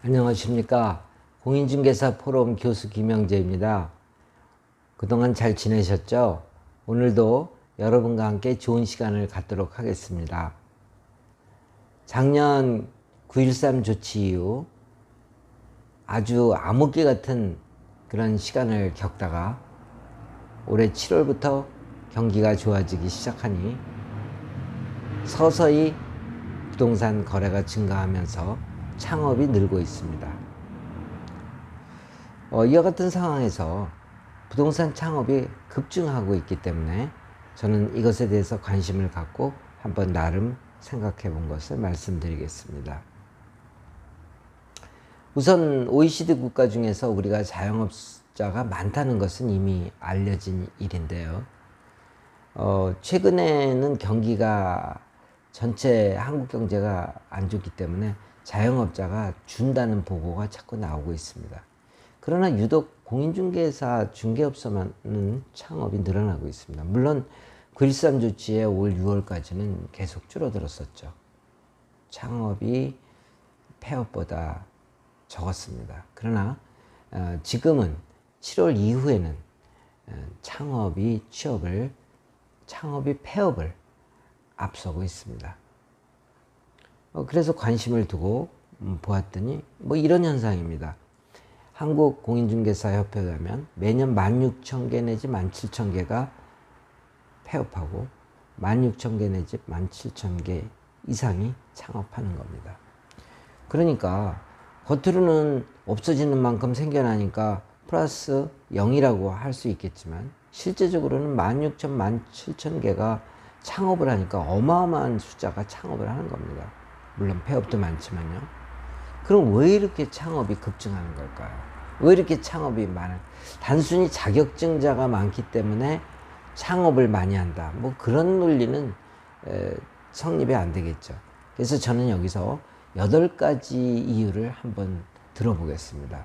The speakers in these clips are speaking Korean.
안녕하십니까. 공인중개사 포럼 교수 김영재입니다. 그동안 잘 지내셨죠? 오늘도 여러분과 함께 좋은 시간을 갖도록 하겠습니다. 작년 9.13 조치 이후 아주 암흑기 같은 그런 시간을 겪다가 올해 7월부터 경기가 좋아지기 시작하니 서서히 부동산 거래가 증가하면서 창업이 늘고 있습니다. 이와 같은 상황에서 부동산 창업이 급증하고 있기 때문에 저는 이것에 대해서 관심을 갖고 한번 나름 생각해 본 것을 말씀드리겠습니다. 우선 OECD 국가 중에서 우리가 자영업자가 많다는 것은 이미 알려진 일인데요. 최근에는 경기가 전체 한국 경제가 안 좋기 때문에 자영업자가 준다는 보고가 자꾸 나오고 있습니다. 그러나 유독 공인중개사 중개업소만은 창업이 늘어나고 있습니다. 물론 9.13 조치에 올 6월까지는 계속 줄어들었었죠. 창업이 폐업보다 적었습니다. 그러나 지금은 7월 이후에는 창업이 폐업을 앞서고 있습니다. 그래서 관심을 두고 보았더니 이런 현상입니다. 한국공인중개사협회에 가면 매년 16,000개 내지 17,000개가 폐업하고 16,000개 내지 17,000개 이상이 창업하는 겁니다. 그러니까 겉으로는 없어지는 만큼 생겨나니까 플러스 0이라고 할 수 있겠지만 실제적으로는 16,000, 17,000개가 창업을 하니까 어마어마한 숫자가 창업을 하는 겁니다. 물론 폐업도 많지만요. 그럼 왜 이렇게 창업이 급증하는 걸까요? 왜 이렇게 창업이 많아요? 단순히 자격증자가 많기 때문에 창업을 많이 한다. 그런 논리는 성립이 안 되겠죠. 그래서 저는 여기서 8가지 이유를 한번 들어보겠습니다.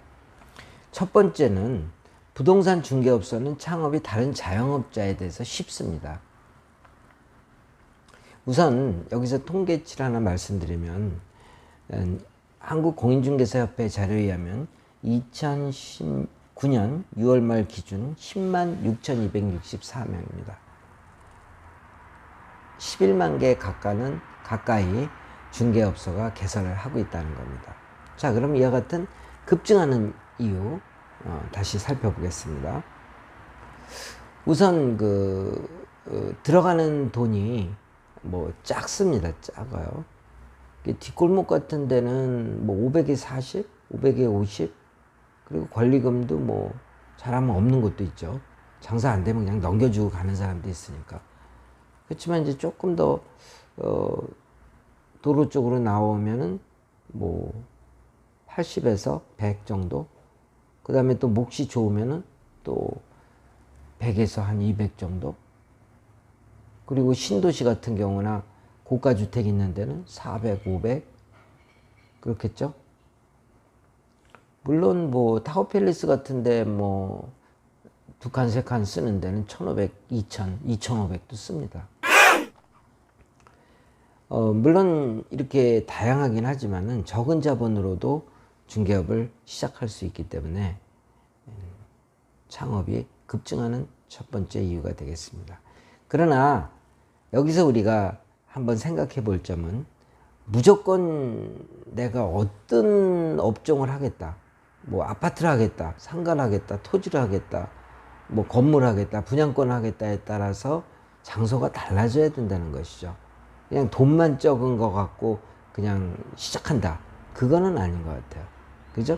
첫 번째는 부동산 중개업소는 창업이 다른 자영업자에 대해서 쉽습니다. 우선 여기서 통계치를 하나 말씀드리면 한국공인중개사협회 자료에 의하면 2019년 6월 말 기준 10만 6,264명입니다. 11만 개 가까이 중개업소가 개설을 하고 있다는 겁니다. 자, 그럼 이와 같은 급증하는 이유 다시 살펴보겠습니다. 우선 들어가는 돈이 작습니다. 작아요. 뒷골목 같은 데는 500에 40, 500에 50, 그리고 권리금도 잘하면 없는 것도 있죠. 장사 안 되면 그냥 넘겨주고 가는 사람도 있으니까. 그렇지만 이제 조금 더 도로 쪽으로 나오면은 80에서 100 정도. 그 다음에 또 몫이 좋으면은 또 100에서 한 200 정도. 그리고 신도시 같은 경우나 고가주택 있는 데는 400, 500 그렇겠죠. 물론 타워팰리스 같은 데 2칸, 3칸 쓰는 데는 1,500, 2,000, 2,500도 씁니다. 물론 이렇게 다양하긴 하지만은 적은 자본으로도 중개업을 시작할 수 있기 때문에 창업이 급증하는 첫 번째 이유가 되겠습니다. 그러나 여기서 우리가 한번 생각해 볼 점은 무조건 내가 어떤 업종을 하겠다. 아파트를 하겠다. 상가를 하겠다. 토지를 하겠다. 건물을 하겠다. 분양권을 하겠다에 따라서 장소가 달라져야 된다는 것이죠. 그냥 돈만 적은 거 갖고 그냥 시작한다. 그거는 아닌 것 같아요. 그죠?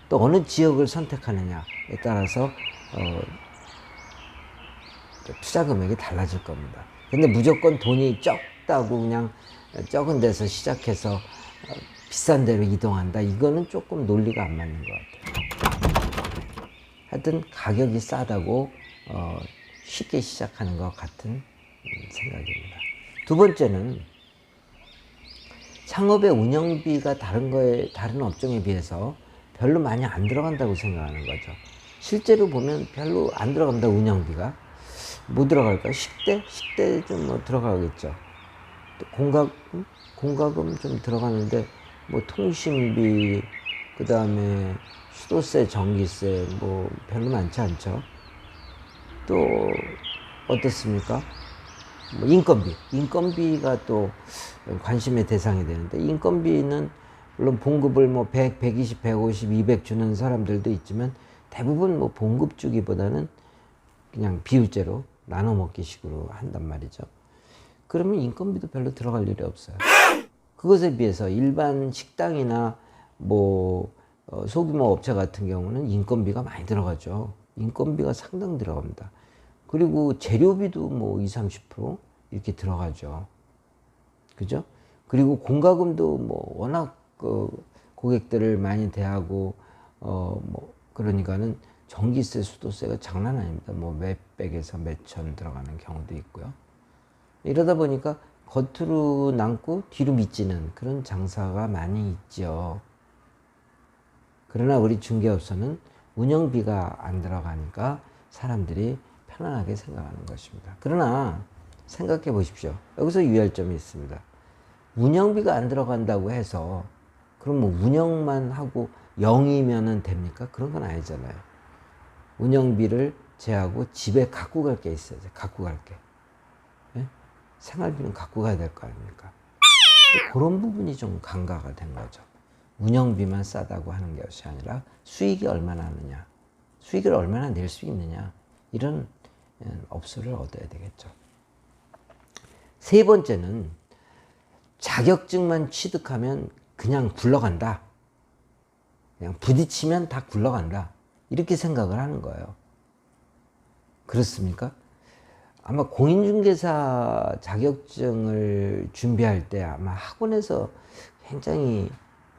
또 어느 지역을 선택하느냐에 따라서 투자 금액이 달라질 겁니다. 근데 무조건 돈이 적다고 그냥 적은 데서 시작해서 비싼 데로 이동한다. 이거는 조금 논리가 안 맞는 것 같아요. 하여튼 가격이 싸다고 쉽게 시작하는 것 같은 생각입니다. 두 번째는 창업의 운영비가 다른 업종에 비해서 별로 많이 안 들어간다고 생각하는 거죠. 실제로 보면 별로 안 들어갑니다. 운영비가. 들어갈까요? 식대 좀 들어가겠죠. 공과금 좀 들어가는데 통신비, 그 다음에 수도세, 전기세 뭐 별로 많지 않죠. 또 어떻습니까? 뭐 인건비가 또 관심의 대상이 되는데, 인건비는 물론 봉급을 뭐 100, 120, 150, 200 주는 사람들도 있지만 대부분 뭐 봉급 주기보다는 그냥 비율제로 나눠 먹기 식으로 한단 말이죠. 그러면 인건비도 별로 들어갈 일이 없어요. 그것에 비해서 일반 식당이나 뭐 소규모 업체 같은 경우는 인건비가 많이 들어가죠. 인건비가 상당 들어갑니다. 그리고 재료비도 뭐 20, 30% 이렇게 들어가죠. 그죠? 그리고 공과금도 뭐 워낙 그 고객들을 많이 대하고 뭐 그러니까는 전기세, 수도세가 장난 아닙니다. 뭐 몇백에서 몇천 들어가는 경우도 있고요. 이러다 보니까 겉으로 남고 뒤로 미치는 그런 장사가 많이 있죠. 그러나 우리 중개업소는 운영비가 안 들어가니까 사람들이 편안하게 생각하는 것입니다. 그러나 생각해 보십시오. 여기서 유의할 점이 있습니다. 운영비가 안 들어간다고 해서 그럼 뭐 운영만 하고 0이면은 됩니까? 그런 건 아니잖아요. 운영비를 제하고 집에 갖고 갈 게 있어요. 갖고 갈 게. 예? 생활비는 갖고 가야 될 거 아닙니까? 그런 부분이 좀 간과가 된 거죠. 운영비만 싸다고 하는 것이 아니라 수익이 얼마나 하느냐, 수익을 얼마나 낼 수 있느냐, 이런 업소를 얻어야 되겠죠. 세 번째는 자격증만 취득하면 그냥 굴러간다. 그냥 부딪히면 다 굴러간다. 이렇게 생각을 하는 거예요. 그렇습니까? 아마 공인중개사 자격증을 준비할 때 아마 학원에서 굉장히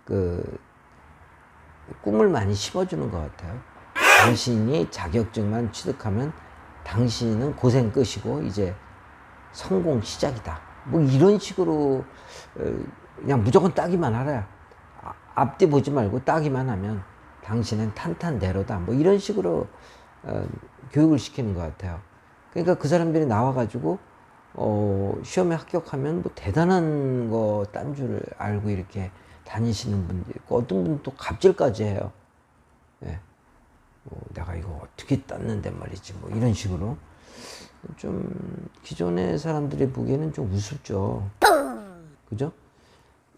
그 꿈을 많이 심어주는 것 같아요. 당신이 자격증만 취득하면 당신은 고생 끝이고 이제 성공 시작이다. 뭐 이런 식으로 그냥 무조건 따기만 하라. 앞뒤 보지 말고 따기만 하면 당신은 탄탄대로다. 뭐 이런 식으로 교육을 시키는 것 같아요. 그러니까 그 사람들이 나와가지고 시험에 합격하면 뭐 대단한 거 딴 줄 알고 이렇게 다니시는 분도 있고, 어떤 분은 또 갑질까지 해요. 예. 뭐 내가 이거 어떻게 땄는데 말이지, 뭐 이런 식으로 좀 기존의 사람들이 보기에는 좀 우습죠. 그죠?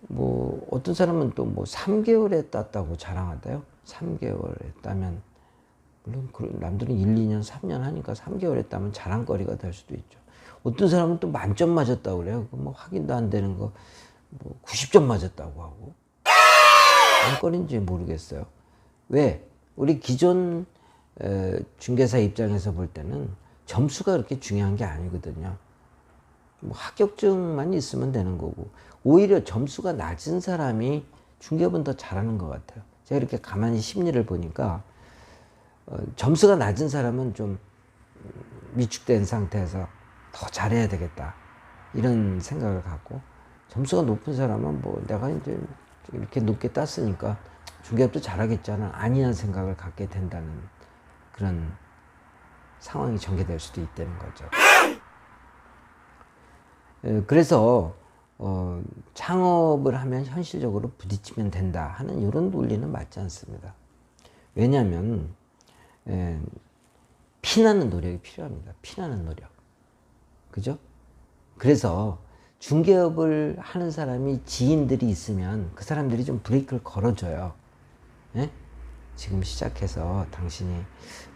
뭐 어떤 사람은 또 뭐 3개월에 땄다고 자랑하대요. 3개월에 따면, 물론 남들은 1, 2년, 3년 하니까 3개월에 따면 자랑거리가 될 수도 있죠. 어떤 사람은 또 만점 맞았다고 그래요. 뭐 확인도 안 되는 거 뭐 90점 맞았다고 하고. 자랑거리인지 모르겠어요. 왜? 우리 기존 중개사 입장에서 볼 때는 점수가 그렇게 중요한 게 아니거든요. 뭐 합격증만 있으면 되는 거고, 오히려 점수가 낮은 사람이 중개업은 더 잘하는 것 같아요. 제가 이렇게 가만히 심리를 보니까 점수가 낮은 사람은 좀 위축된 상태에서 더 잘해야 되겠다, 이런 생각을 갖고, 점수가 높은 사람은 뭐 내가 이제 이렇게 높게 땄으니까 중개업도 잘하겠잖아, 아니라는 생각을 갖게 된다는 그런 상황이 전개될 수도 있다는 거죠. 그래서 창업을 하면 현실적으로 부딪히면 된다 하는 이런 논리는 맞지 않습니다. 왜냐하면 피나는 노력이 필요합니다. 피나는 노력. 그죠? 그래서 중개업을 하는 사람이 지인들이 있으면 그 사람들이 좀 브레이크를 걸어줘요. 예? 지금 시작해서 당신이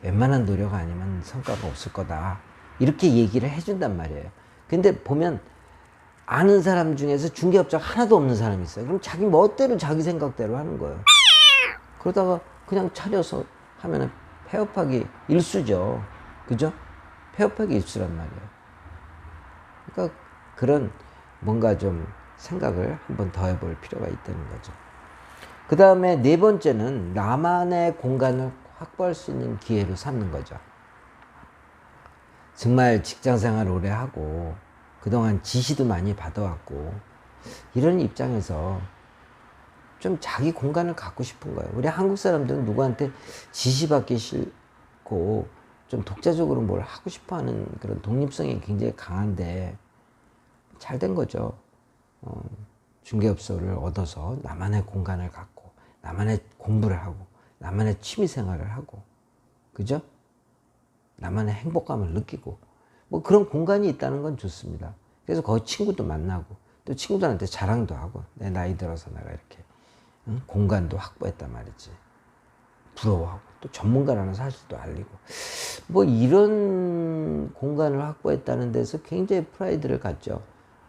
웬만한 노력 아니면 성과가 없을 거다, 이렇게 얘기를 해준단 말이에요. 근데 보면 아는 사람 중에서 중개업자가 하나도 없는 사람이 있어요. 그럼 자기 멋대로 자기 생각대로 하는 거예요. 그러다가 그냥 차려서 하면은 폐업하기 일쑤죠. 그죠? 폐업하기 일쑤란 말이에요. 그러니까 그런 뭔가 좀 생각을 한번 더 해볼 필요가 있다는 거죠. 그 다음에 네 번째는 나만의 공간을 확보할 수 있는 기회로 삼는 거죠. 정말 직장 생활 오래 하고 그동안 지시도 많이 받아왔고 이런 입장에서 좀 자기 공간을 갖고 싶은 거예요. 우리 한국 사람들은 누구한테 지시받기 싫고 좀 독자적으로 뭘 하고 싶어 하는 그런 독립성이 굉장히 강한데, 잘 된 거죠. 중개업소를 얻어서 나만의 공간을 갖고 나만의 공부를 하고 나만의 취미 생활을 하고 그죠? 나만의 행복감을 느끼고 뭐 그런 공간이 있다는 건 좋습니다. 그래서 거기 친구도 만나고 또 친구들한테 자랑도 하고 내 나이 들어서 내가 이렇게 공간도 확보했단 말이지. 부러워하고 또 전문가라는 사실도 알리고 뭐 이런 공간을 확보했다는 데서 굉장히 프라이드를 갖죠.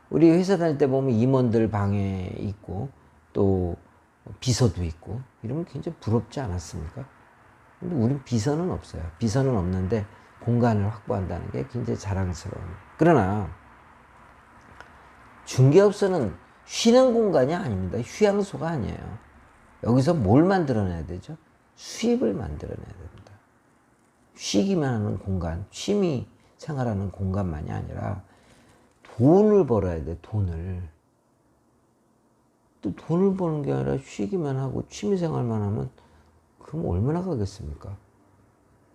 우리 회사 다닐 때 보면 임원들 방에 있고 또 비서도 있고 이러면 굉장히 부럽지 않았습니까? 근데 우린 비서는 없어요. 비서는 없는데 공간을 확보한다는 게 굉장히 자랑스러운. 그러나 중개업소는 쉬는 공간이 아닙니다. 휴양소가 아니에요. 여기서 뭘 만들어내야 되죠? 수입을 만들어내야 됩니다. 쉬기만 하는 공간, 취미 생활하는 공간만이 아니라 돈을 벌어야 돼, 돈을. 또 돈을 버는 게 아니라 쉬기만 하고 취미 생활만 하면 그럼 얼마나 가겠습니까?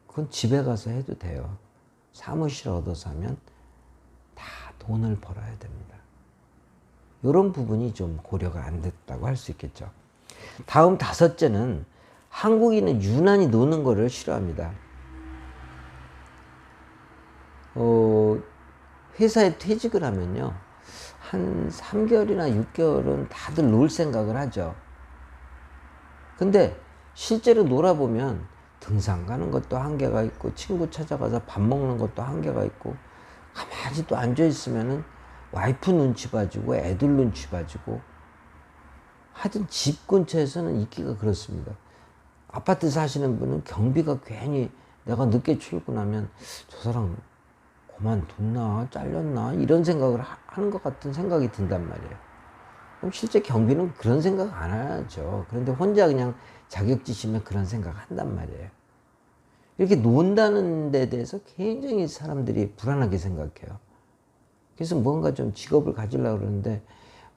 그건 집에 가서 해도 돼요. 사무실 얻어서 하면 다 돈을 벌어야 됩니다. 이런 부분이 좀 고려가 안 됐다고 할 수 있겠죠. 다음 5째는 한국인은 유난히 노는 거를 싫어합니다. 회사에 퇴직을 하면요. 한 3개월이나 6개월은 다들 놀 생각을 하죠. 근데 실제로 놀아보면 등산 가는 것도 한계가 있고 친구 찾아가서 밥 먹는 것도 한계가 있고 가만히 또 앉아있으면은 와이프 눈치 봐주고 애들 눈치 봐주고 하여튼 집 근처에서는 있기가 그렇습니다. 아파트 사시는 분은 경비가 괜히 내가 늦게 출근하면 저 사람 그만뒀나 잘렸나 이런 생각을 하는 것 같은 생각이 든단 말이에요. 그럼 실제 경비는 그런 생각 안 하죠. 그런데 혼자 그냥 자격지심에 그런 생각 한단 말이에요. 이렇게 논다는 데 대해서 굉장히 사람들이 불안하게 생각해요. 그래서 뭔가 좀 직업을 가지려고 그러는데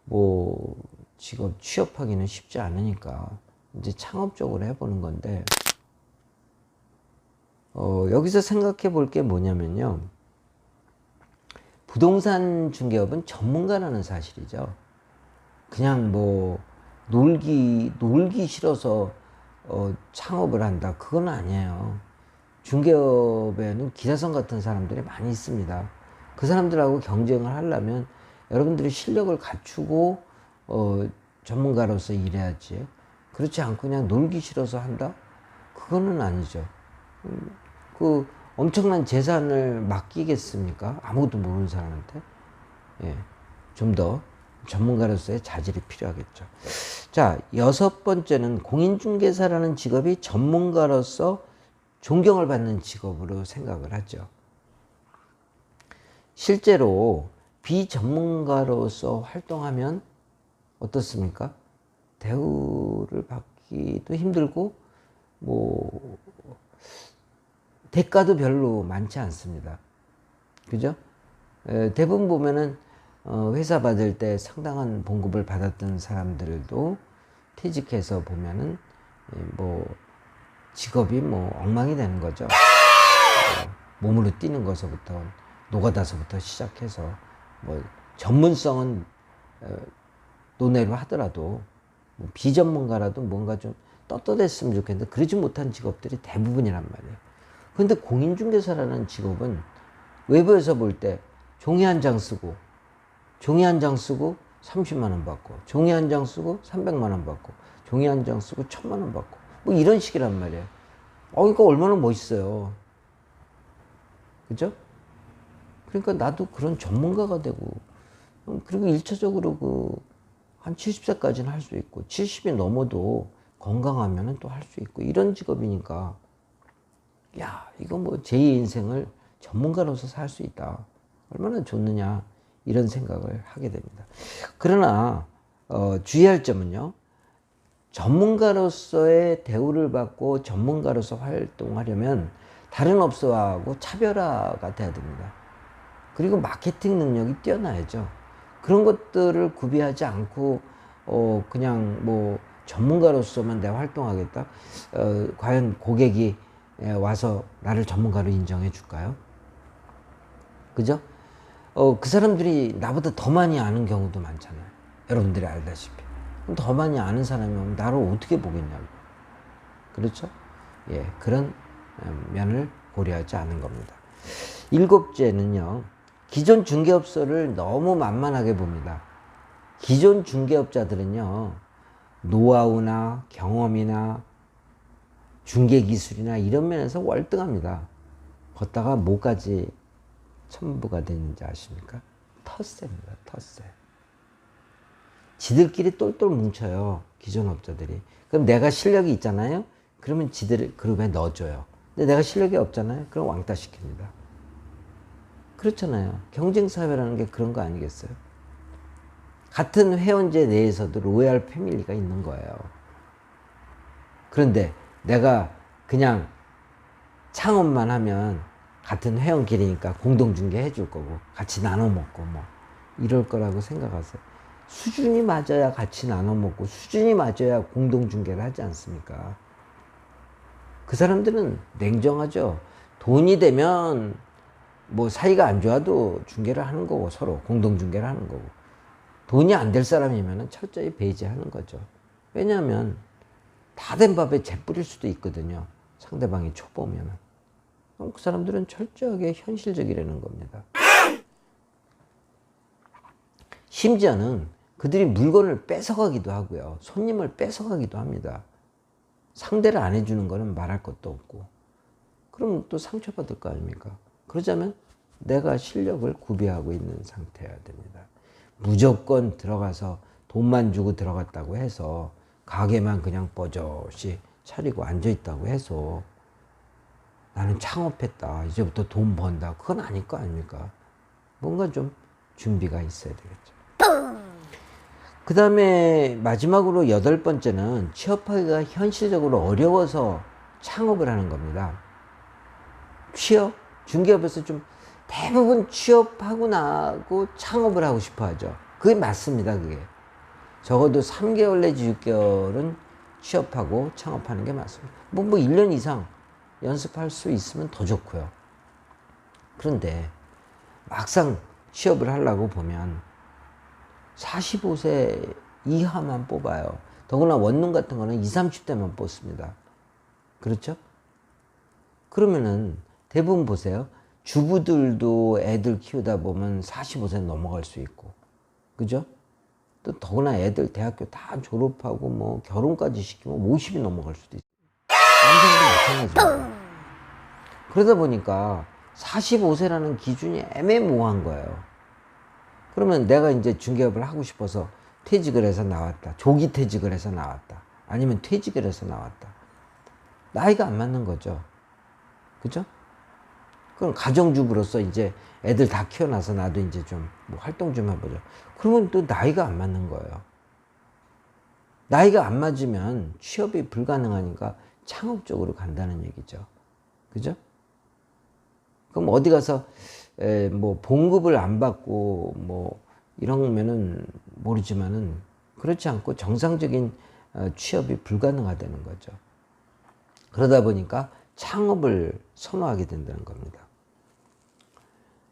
뭐 직업 취업하기는 쉽지 않으니까 이제 창업적으로 해보는 건데 여기서 생각해 볼 게 뭐냐면요. 부동산 중개업은 전문가라는 사실이죠. 그냥 뭐 놀기 싫어서 창업을 한다. 그건 아니에요. 중개업에는 기사성 같은 사람들이 많이 있습니다. 그 사람들하고 경쟁을 하려면 여러분들이 실력을 갖추고 전문가로서 일해야지. 그렇지 않고 그냥 놀기 싫어서 한다? 그거는 아니죠. 그 엄청난 재산을 맡기겠습니까? 아무것도 모르는 사람한테. 예, 좀 더 전문가로서의 자질이 필요하겠죠. 자, 6번째는 공인중개사라는 직업이 전문가로서 존경을 받는 직업으로 생각을 하죠. 실제로 비전문가로서 활동하면 어떻습니까? 대우를 받기도 힘들고 뭐 대가도 별로 많지 않습니다. 그죠? 대부분 보면은 회사 받을 때 상당한 봉급을 받았던 사람들도 퇴직해서 보면은 뭐 직업이 뭐 엉망이 되는 거죠. 몸으로 뛰는 것부터 노가다서부터 시작해서 뭐 전문성은 논외로 하더라도 뭐 비전문가라도 뭔가 좀 떳떳했으면 좋겠는데 그러지 못한 직업들이 대부분이란 말이에요. 그런데 공인중개사라는 직업은 외부에서 볼 때 종이 한 장 쓰고 30만 원 받고 종이 한 장 쓰고 300만 원 받고 종이 한 장 쓰고 1000만 원 받고 뭐 이런 식이란 말이에요. 그러니까 얼마나 멋있어요. 그죠? 그러니까 나도 그런 전문가가 되고 그리고 1차적으로 한 70세까지는 할 수 있고 70이 넘어도 건강하면 또 할 수 있고 이런 직업이니까 야 이거 뭐 제2의 인생을 전문가로서 살 수 있다. 얼마나 좋느냐 이런 생각을 하게 됩니다. 그러나 주의할 점은요. 전문가로서의 대우를 받고 전문가로서 활동하려면 다른 업소하고 차별화가 돼야 됩니다. 그리고 마케팅 능력이 뛰어나야죠. 그런 것들을 구비하지 않고 그냥 뭐 전문가로서만 내가 활동하겠다. 과연 고객이 와서 나를 전문가로 인정해 줄까요? 그죠? 그 사람들이 나보다 더 많이 아는 경우도 많잖아요. 여러분들이 알다시피. 그럼 더 많이 아는 사람이 오면 나를 어떻게 보겠냐고. 그렇죠? 예, 그런 면을 고려하지 않은 겁니다. 일곱째는요, 기존 중개업소를 너무 만만하게 봅니다. 기존 중개업자들은요, 노하우나 경험이나 중개 기술이나 이런 면에서 월등합니다. 걷다가 뭐까지 첨부가 되는지 아십니까? 텃세입니다. 텃세. 지들끼리 똘똘 뭉쳐요. 기존 업자들이. 그럼 내가 실력이 있잖아요. 그러면 지들 그룹에 넣어줘요. 근데 내가 실력이 없잖아요. 그럼 왕따 시킵니다. 그렇잖아요. 경쟁사회라는 게 그런 거 아니겠어요? 같은 회원제 내에서도 로얄 패밀리가 있는 거예요. 그런데 내가 그냥 창업만 하면 같은 회원끼리니까 공동중개 해줄 거고 같이 나눠 먹고 뭐 이럴 거라고 생각하세요. 수준이 맞아야 같이 나눠 먹고 수준이 맞아야 공동중개를 하지 않습니까? 그 사람들은 냉정하죠. 돈이 되면 뭐 사이가 안 좋아도 중개를 하는 거고 서로 공동중개를 하는 거고 돈이 안 될 사람이면 철저히 배제하는 거죠. 왜냐하면 다 된 밥에 재 뿌릴 수도 있거든요. 상대방이 초보면. 그럼 그 사람들은 철저하게 현실적이라는 겁니다. 심지어는 그들이 물건을 뺏어가기도 하고요. 손님을 뺏어가기도 합니다. 상대를 안 해주는 거는 말할 것도 없고. 그럼 또 상처받을 거 아닙니까? 그러자면 내가 실력을 구비하고 있는 상태여야 됩니다. 무조건 들어가서 돈만 주고 들어갔다고 해서 가게만 그냥 뻐젓이 차리고 앉아있다고 해서 나는 창업했다. 이제부터 돈 번다. 그건 아닐 거 아닙니까? 뭔가 좀 준비가 있어야 되겠죠. 그 다음에 마지막으로 8번째는 취업하기가 현실적으로 어려워서 창업을 하는 겁니다. 취업? 중개업에서 좀 대부분 취업하고 나고 창업을 하고 싶어 하죠. 그게 맞습니다. 그게. 적어도 3개월 내지 6개월은 취업하고 창업하는 게 맞습니다. 뭐 1년 이상 연습할 수 있으면 더 좋고요. 그런데 막상 취업을 하려고 보면 45세 이하만 뽑아요. 더구나 원룸 같은 거는 20, 30대만 뽑습니다. 그렇죠? 그러면은 대부분 보세요. 주부들도 애들 키우다 보면 45세 넘어갈 수 있고. 그죠? 또 더구나 애들 대학교 다 졸업하고 뭐 결혼까지 시키면 50이 넘어갈 수도 있어요. 남성도 마찬가지입니다. 그러다 보니까 45세라는 기준이 애매모호한 거예요. 그러면 내가 이제 중개업을 하고 싶어서 퇴직을 해서 나왔다. 조기 퇴직을 해서 나왔다. 아니면 퇴직을 해서 나왔다. 나이가 안 맞는 거죠. 그죠? 그럼 가정주부로서 이제 애들 다 키워놔서 나도 이제 좀 뭐 활동 좀 해보자. 그러면 또 나이가 안 맞는 거예요. 나이가 안 맞으면 취업이 불가능하니까 창업 쪽으로 간다는 얘기죠. 그죠? 그럼 어디 가서 뭐 봉급을 안 받고 뭐 이러면은 모르지만은 그렇지 않고 정상적인 취업이 불가능하다는 거죠. 그러다 보니까 창업을 선호하게 된다는 겁니다.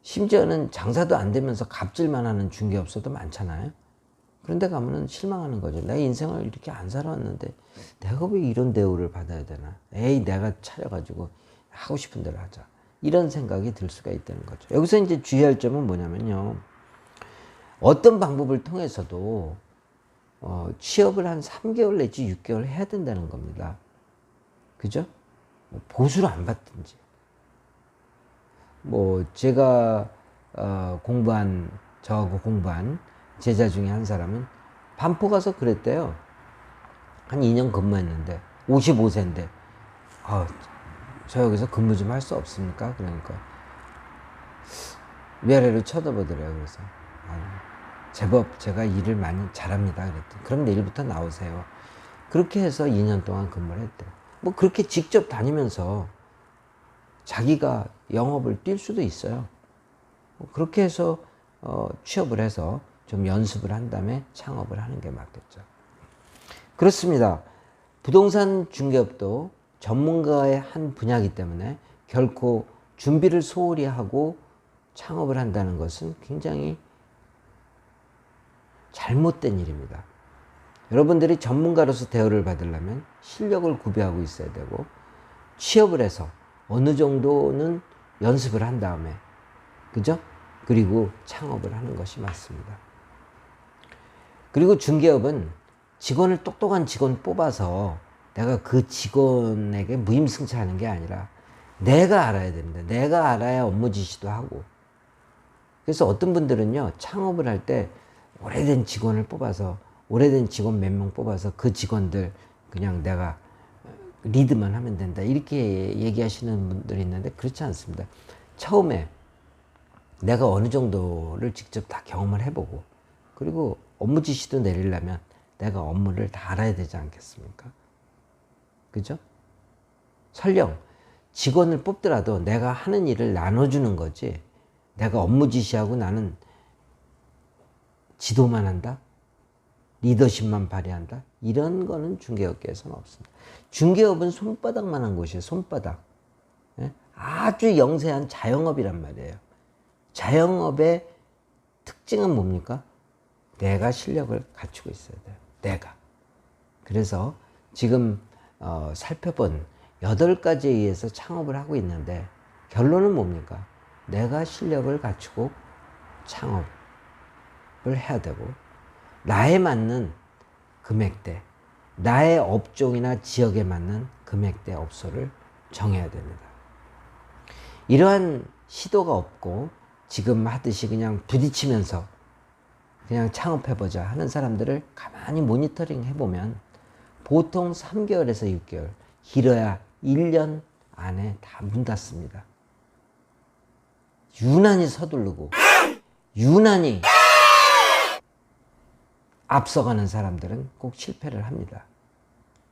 심지어는 장사도 안 되면서 갑질만 하는 중개업소도 많잖아요. 그런데 가면은 실망하는 거죠. 내 인생을 이렇게 안 살아왔는데 내가 왜 이런 대우를 받아야 되나. 에이, 내가 차려가지고 하고 싶은 대로 하자. 이런 생각이 들 수가 있다는 거죠. 여기서 이제 주의할 점은 뭐냐면요. 어떤 방법을 통해서도 취업을 한 3개월 내지 6개월 해야 된다는 겁니다. 그죠? 뭐 보수를 안 받든지. 뭐 제가 저하고 공부한 제자 중에 한 사람은 반포 가서 그랬대요. 한 2년 근무했는데 55세인데 저 여기서 근무 좀 할 수 없습니까? 그러니까 위아래로 쳐다보더래요. 그래서 제법 제가 일을 많이 잘합니다. 그랬더니 그럼 내일부터 나오세요. 그렇게 해서 2년 동안 근무를 했대요. 뭐 그렇게 직접 다니면서 자기가 영업을 뛸 수도 있어요. 그렇게 해서 취업을 해서 좀 연습을 한 다음에 창업을 하는 게 맞겠죠. 그렇습니다. 부동산 중개업도 전문가의 한 분야이기 때문에 결코 준비를 소홀히 하고 창업을 한다는 것은 굉장히 잘못된 일입니다. 여러분들이 전문가로서 대우를 받으려면 실력을 구비하고 있어야 되고, 취업을 해서 어느 정도는 연습을 한 다음에, 그죠? 그리고 창업을 하는 것이 맞습니다. 그리고 중개업은 직원을 똑똑한 직원 뽑아서 내가 그 직원에게 무임승차하는 게 아니라 내가 알아야 됩니다. 내가 알아야 업무 지시도 하고. 그래서 어떤 분들은요, 창업을 할 때 오래된 직원을 뽑아서, 오래된 직원 몇 명 뽑아서 그 직원들 그냥 내가 리드만 하면 된다, 이렇게 얘기하시는 분들이 있는데 그렇지 않습니다. 처음에 내가 어느 정도를 직접 다 경험을 해보고, 그리고 업무 지시도 내리려면 내가 업무를 다 알아야 되지 않겠습니까? 그죠? 설령 직원을 뽑더라도 내가 하는 일을 나눠주는 거지, 내가 업무 지시하고 나는 지도만 한다? 리더십만 발휘한다? 이런 거는 중개업계에서는 없습니다. 중개업은 손바닥만한 곳이에요. 손바닥. 예? 아주 영세한 자영업이란 말이에요. 자영업의 특징은 뭡니까? 내가 실력을 갖추고 있어야 돼요. 내가. 그래서 지금 살펴본 8가지에 의해서 창업을 하고 있는데, 결론은 뭡니까? 내가 실력을 갖추고 창업을 해야 되고, 나에 맞는 금액대, 나의 업종이나 지역에 맞는 금액대 업소를 정해야 됩니다. 이러한 시도가 없고 지금 하듯이 그냥 부딪히면서 그냥 창업해보자 하는 사람들을 가만히 모니터링 해보면 보통 3개월에서 6개월, 길어야 1년 안에 다 문 닫습니다. 유난히 서두르고 유난히 앞서가는 사람들은 꼭 실패를 합니다.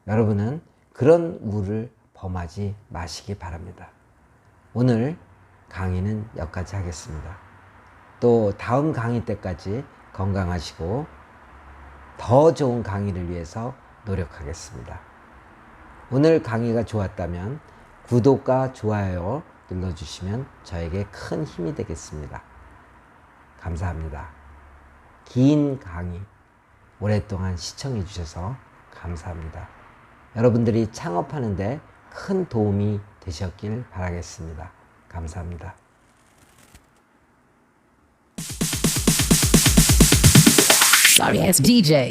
여러분은 그런 우를 범하지 마시기 바랍니다. 오늘 강의는 여기까지 하겠습니다. 또 다음 강의 때까지 건강하시고 더 좋은 강의를 위해서 노력하겠습니다. 오늘 강의가 좋았다면 구독과 좋아요 눌러주시면 저에게 큰 힘이 되겠습니다. 감사합니다. 긴 강의 오랫동안 시청해 주셔서 감사합니다. 여러분들이 창업하는데 큰 도움이 되셨길 바라겠습니다. 감사합니다. Sorry ass DJ.